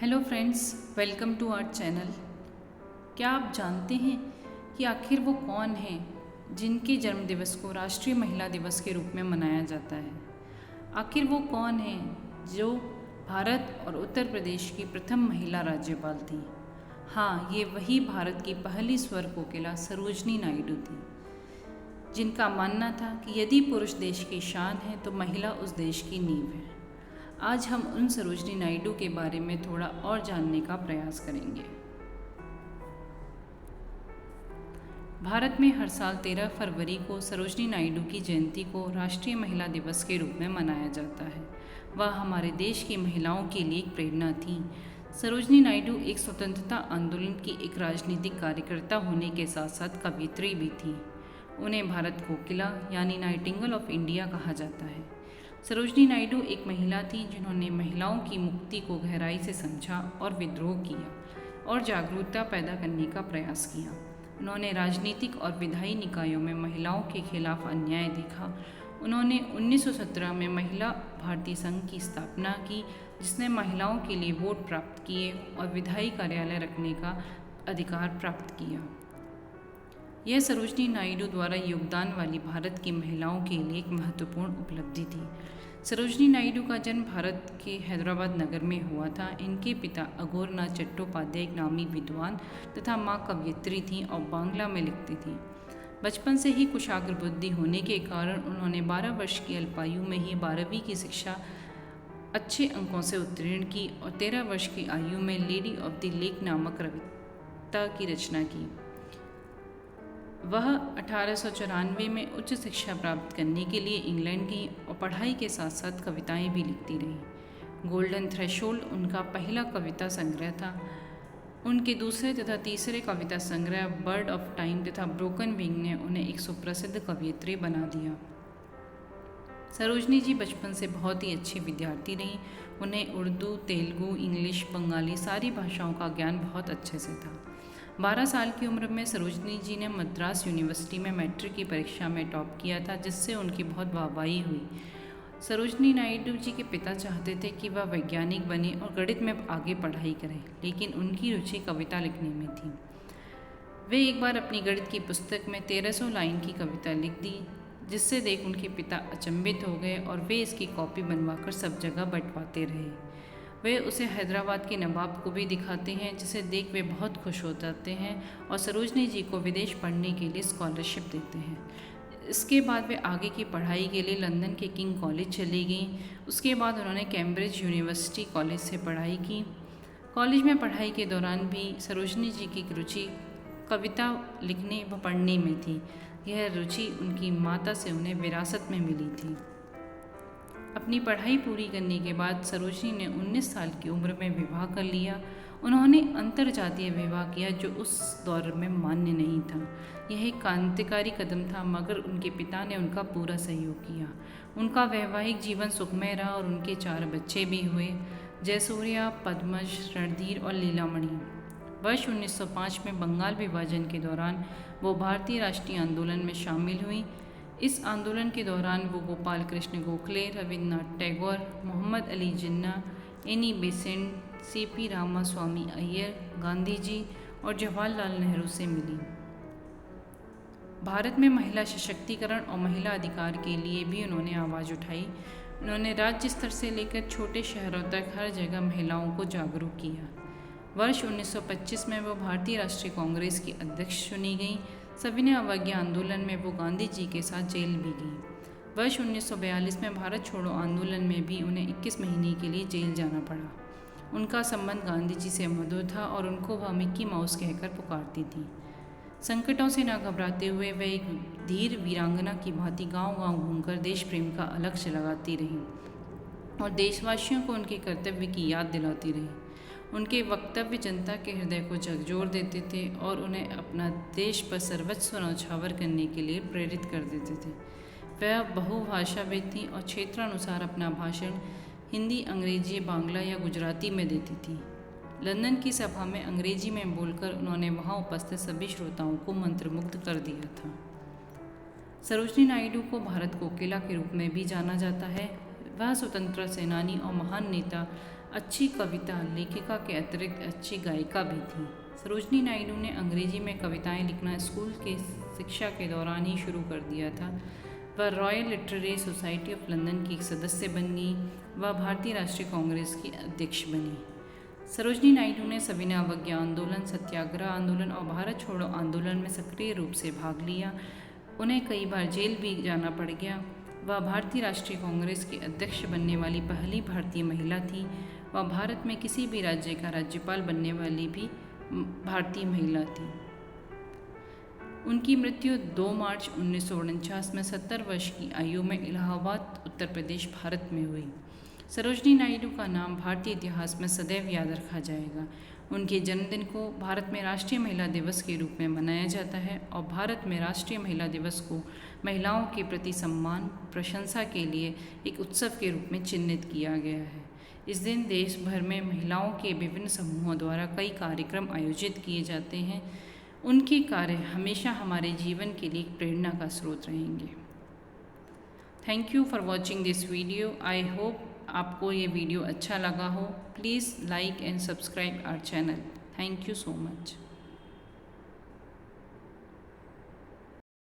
Hello friends, welcome to our channel. क्या आप जानते हैं कि आखिर वो कौन हैं जिनके जन्मदिवस को राष्ट्रीय महिला दिवस के रूप में मनाया जाता है? आखिर वो कौन हैं जो भारत और उत्तर प्रदेश की प्रथम महिला राज्यपाल थी? हाँ, ये वही भारत की पहली स्वर कोकिला सरोजनी नायडू थी, जिनका मानना था कि यदि पुरुष देश की शान है तो महिला उस देश की नींव है। आज हम उन सरोजनी नायडू के बारे में थोड़ा और जानने का प्रयास करेंगे। भारत में हर साल 13 फरवरी को सरोजनी नायडू की जयंती को राष्ट्रीय महिला दिवस के रूप में मनाया जाता है। वह हमारे देश की महिलाओं के लिए एक प्रेरणा थी। सरोजनी नायडू एक स्वतंत्रता आंदोलन की एक राजनीतिक कार्यकर्ता होने के साथ साथ कवयित्री भी थी। उन्हें भारत कोकिला यानी नाइटिंगेल ऑफ इंडिया कहा जाता है। सरोजनी नायडू एक महिला थी जिन्होंने महिलाओं की मुक्ति को गहराई से समझा और विद्रोह किया और जागरूकता पैदा करने का प्रयास किया। उन्होंने राजनीतिक और विधायी निकायों में महिलाओं के खिलाफ अन्याय देखा। उन्होंने 1917 में महिला भारतीय संघ की स्थापना की, जिसने महिलाओं के लिए वोट प्राप्त किए और विधायी कार्यालय रखने का अधिकार प्राप्त किया। यह सरोजनी नायडू द्वारा योगदान वाली भारत की महिलाओं के लिए एक महत्वपूर्ण उपलब्धि थी। सरोजनी नायडू का जन्म भारत के हैदराबाद नगर में हुआ था। इनके पिता अघोरनाथ चट्टोपाध्याय एक नामी विद्वान तथा माँ कवयित्री थीं और बांग्ला में लिखती थीं। बचपन से ही कुशाग्र बुद्धि होने के कारण उन्होंने 12 वर्ष की अल्पायु में ही 12वीं की शिक्षा अच्छे अंकों से उत्तीर्ण की और 13 वर्ष की आयु में लेडी ऑफ द लेक नामक कविता की रचना की। वह 1894 में उच्च शिक्षा प्राप्त करने के लिए इंग्लैंड गई और पढ़ाई के साथ साथ कविताएं भी लिखती रहीं। गोल्डन थ्रेशोल्ड उनका पहला कविता संग्रह था। उनके दूसरे तथा तीसरे कविता संग्रह बर्ड ऑफ टाइम तथा ब्रोकन विंग ने उन्हें एक सुप्रसिद्ध कवयित्री बना दिया। सरोजनी जी बचपन से बहुत ही अच्छी विद्यार्थी रहीं। उन्हें उर्दू, तेलुगु, इंग्लिश, बंगाली सारी भाषाओं का ज्ञान बहुत अच्छे से था। 12 साल की उम्र में सरोजनी जी ने मद्रास यूनिवर्सिटी में मैट्रिक की परीक्षा में टॉप किया था, जिससे उनकी बहुत वाहवाही हुई। सरोजनी नायडू जी के पिता चाहते थे कि वह वैज्ञानिक बने और गणित में आगे पढ़ाई करें, लेकिन उनकी रुचि कविता लिखने में थी। वे एक बार अपनी गणित की पुस्तक में 1300 लाइन की कविता लिख दी, जिससे देख उनके पिता अचंभित हो गए और वे इसकी कॉपी बनवाकर सब जगह बंटवाते रहे। वे उसे हैदराबाद के नवाब को भी दिखाते हैं, जिसे देख वे बहुत खुश हो जाते हैं और सरोजनी जी को विदेश पढ़ने के लिए स्कॉलरशिप देते हैं। इसके बाद वे आगे की पढ़ाई के लिए लंदन के किंग कॉलेज चली गईं। उसके बाद उन्होंने कैम्ब्रिज यूनिवर्सिटी कॉलेज से पढ़ाई की। कॉलेज में पढ़ाई के दौरान भी सरोजनी जी की रुचि कविता लिखने व पढ़ने में थी। यह रुचि उनकी माता से उन्हें विरासत में मिली थी। अपनी पढ़ाई पूरी करने के बाद सरोजनी ने 19 साल की उम्र में विवाह कर लिया। उन्होंने अंतरजातीय विवाह किया, जो उस दौर में मान्य नहीं था। यह एक क्रांतिकारी कदम था, मगर उनके पिता ने उनका पूरा सहयोग किया। उनका वैवाहिक जीवन सुखमय रहा और उनके 4 बच्चे भी हुए, जयसूर्या, पद्मज, रणधीर और लीलामणि। वर्ष 1905 में बंगाल विभाजन के दौरान वो भारतीय राष्ट्रीय आंदोलन में शामिल हुई। इस आंदोलन के दौरान वो Gopal Krishna Gokhale, Rabindranath Tagore, Mohammad Ali Jinnah, Annie Besant, CP Ramaswamy Iyer, Gandhi ji और जवाहरलाल नेहरू से मिली। भारत में महिला सशक्तिकरण और महिला अधिकार के लिए भी उन्होंने आवाज़ उठाई। उन्होंने राज्य स्तर से लेकर छोटे शहरों तक हर जगह महिलाओं को जागरूक किया। वर्ष 1925 में वो भारतीय राष्ट्रीय कांग्रेस की अध्यक्ष चुनी गई। सविनय अवज्ञा आंदोलन में वो गांधी जी के साथ जेल भी गई। वर्ष 1942 में भारत छोड़ो आंदोलन में भी उन्हें 21 महीने के लिए जेल जाना पड़ा। उनका संबंध गांधी जी से मधुर था और उनको वह मिक्की माउस कहकर पुकारती थी। संकटों से न घबराते हुए वे एक धीर वीरांगना की भांति गांव-गांव घूमकर देश प्रेम का अलक्ष्य लगाती रहीं और देशवासियों को उनके कर्तव्य की याद दिलाती रहीं। उनके वक्तव्य जनता के हृदय को झकझोर देते थे और उन्हें अपना देश पर सर्वस्व न्यौछावर करने के लिए प्रेरित कर देते थे। वह बहुभाषाविद थीं और क्षेत्रानुसार अपना भाषण हिंदी, अंग्रेजी, बांग्ला या गुजराती में देती थीं। लंदन की सभा में अंग्रेजी में बोलकर उन्होंने वहां उपस्थित सभी श्रोताओं को मंत्रमुग्ध कर दिया था। सरोजनी नायडू को भारत कोकिला के रूप में भी जाना जाता है। वह स्वतंत्रता सेनानी और महान नेता अच्छी कविता लेखिका के अतिरिक्त अच्छी गायिका भी थी। सरोजनी नायडू ने अंग्रेजी में कविताएं लिखना स्कूल के शिक्षा के दौरान ही शुरू कर दिया था। वह royal literary society of London की एक सदस्य बन गई। वह भारतीय राष्ट्रीय कांग्रेस की अध्यक्ष बनी। सरोजनी नायडू ने सविनय अवज्ञा आंदोलन, सत्याग्रह आंदोलन और भारत छोड़ो आंदोलन में सक्रिय रूप से भाग लिया। उन्हें कई बार जेल भी जाना पड़ गया। वह भारतीय राष्ट्रीय कांग्रेस की अध्यक्ष बनने वाली पहली भारतीय महिला थी। वह भारत में किसी भी राज्य का राज्यपाल बनने वाली भी भारतीय महिला थी। उनकी मृत्यु 2 मार्च 1949 में 70 वर्ष की आयु में इलाहाबाद, उत्तर प्रदेश, भारत में हुई। सरोजनी नायडू का नाम भारतीय इतिहास में सदैव याद रखा जाएगा। उनके जन्मदिन को भारत में राष्ट्रीय महिला दिवस के रूप में मनाया जाता है और भारत में राष्ट्रीय महिला दिवस को महिलाओं के प्रति सम्मान, प्रशंसा के लिए एक उत्सव के रूप में चिन्हित किया गया है। इस दिन देश भर में महिलाओं के विभिन्न समूहों द्वारा कई कार्यक्रम आयोजित किए जाते हैं। उनके कार्य हमेशा हमारे जीवन के लिए एक प्रेरणा का स्रोत रहेंगे। Thank you for watching this video. I hope आपको ये वीडियो अच्छा लगा हो। Please like and subscribe our channel. Thank you so much.